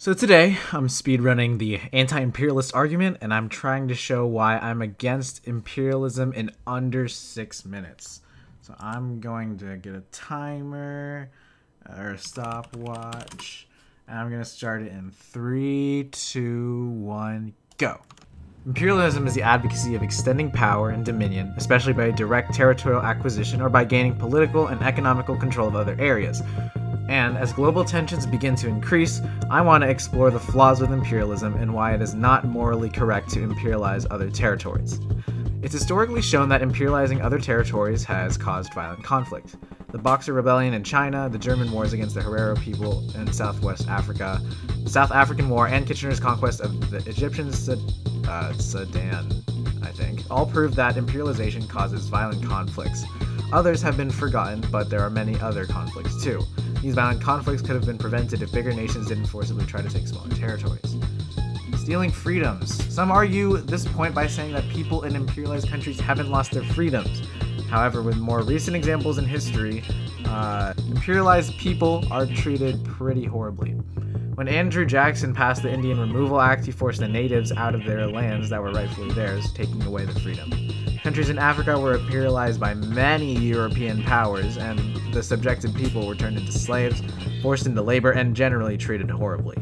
So today, I'm speedrunning the anti-imperialist argument, and I'm trying to show why I'm against imperialism in under 6 minutes. So I'm going to get a timer, or a stopwatch, and I'm going to start it in 3, 2, 1, go. Imperialism is the advocacy of extending power and dominion, especially by direct territorial acquisition or by gaining political and economical control of other areas. And as global tensions begin to increase, I want to explore the flaws with imperialism and why it is not morally correct to imperialize other territories. It's historically shown that imperializing other territories has caused violent conflict. The Boxer Rebellion in China, the German wars against the Herero people in Southwest Africa, the South African War, and Kitchener's conquest of the Egyptian Sudan, I think, all prove that imperialization causes violent conflicts. Others have been forgotten, but there are many other conflicts too. These violent conflicts could have been prevented if bigger nations didn't forcibly try to take smaller territories. Stealing freedoms. Some argue this point by saying that people in imperialized countries haven't lost their freedoms. However, with more recent examples in history, imperialized people are treated pretty horribly. When Andrew Jackson passed the Indian Removal Act, he forced the natives out of their lands that were rightfully theirs, taking away their freedom. Countries in Africa were imperialized by many European powers, and the subjected people were turned into slaves, forced into labor, and generally treated horribly.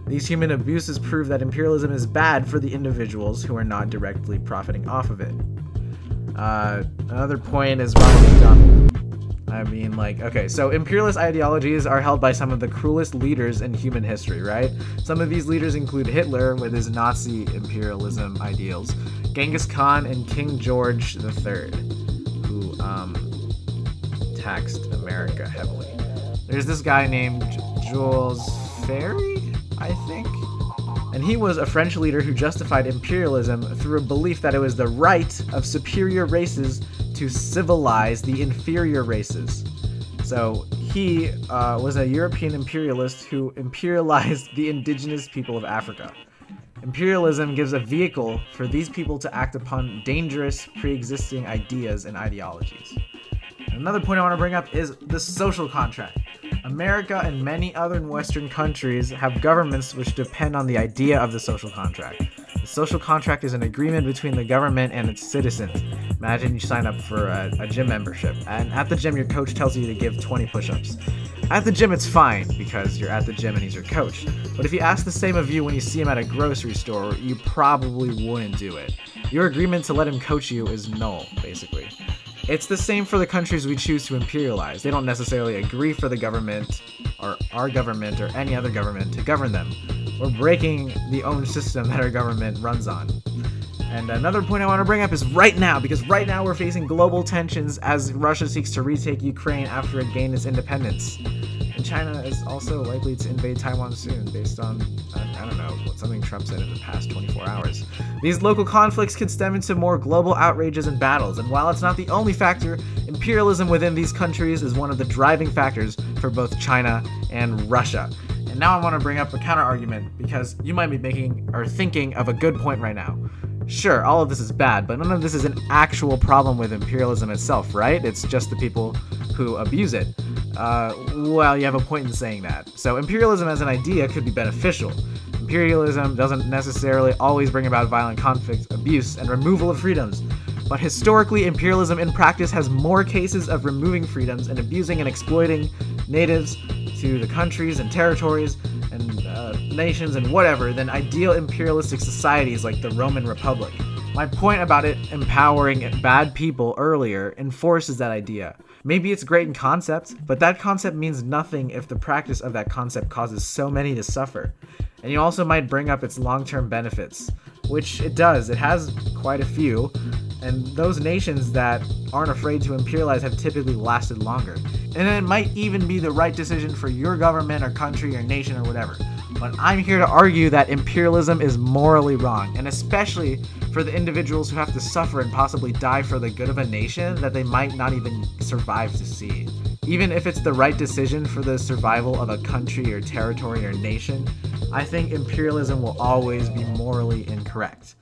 These human abuses prove that imperialism is bad for the individuals who are not directly profiting off of it. Another point is okay, so imperialist ideologies are held by some of the cruelest leaders in human history, right? Some of these leaders include Hitler with his Nazi imperialism ideals, Genghis Khan, and King George III, who taxed America heavily. There's this guy named Jules Ferry, I think? And he was a French leader who justified imperialism through a belief that it was the right of superior races to civilize the inferior races. So he was a European imperialist who imperialized the indigenous people of Africa. Imperialism gives a vehicle for these people to act upon dangerous pre-existing ideas and ideologies. Another point I want to bring up is the social contract. America and many other Western countries have governments which depend on the idea of the social contract. The social contract is an agreement between the government and its citizens. Imagine you sign up for a gym membership, and at the gym your coach tells you to give 20 push-ups. At the gym it's fine, because you're at the gym and he's your coach. But if you ask the same of you when you see him at a grocery store, you probably wouldn't do it. Your agreement to let him coach you is null, basically. It's the same for the countries we choose to imperialize. They don't necessarily agree for the government, or our government, or any other government to govern them. We're breaking the own system that our government runs on. And another point I want to bring up is right now, because right now we're facing global tensions as Russia seeks to retake Ukraine after it gained its independence. And China is also likely to invade Taiwan soon, based on, I don't know, something Trump said in the past 24 hours. These local conflicts could stem into more global outrages and battles, and while it's not the only factor, imperialism within these countries is one of the driving factors for both China and Russia. And now I want to bring up a counter-argument, because you might be thinking of a good point right now. Sure, all of this is bad, but none of this is an actual problem with imperialism itself, right? It's just the people who abuse it. Well, you have a point in saying that. So imperialism as an idea could be beneficial. Imperialism doesn't necessarily always bring about violent conflict, abuse, and removal of freedoms. But historically, imperialism in practice has more cases of removing freedoms and abusing and exploiting natives to the countries and territories and nations and whatever than ideal imperialistic societies like the Roman Republic. My point about it empowering bad people earlier enforces that idea. Maybe it's great in concept, but that concept means nothing if the practice of that concept causes so many to suffer. And you also might bring up its long-term benefits, which it does. It has quite a few, and those nations that aren't afraid to imperialize have typically lasted longer. And it might even be the right decision for your government or country or nation or whatever. But I'm here to argue that imperialism is morally wrong, and especially for the individuals who have to suffer and possibly die for the good of a nation that they might not even survive to see. Even if it's the right decision for the survival of a country or territory or nation, I think imperialism will always be morally incorrect.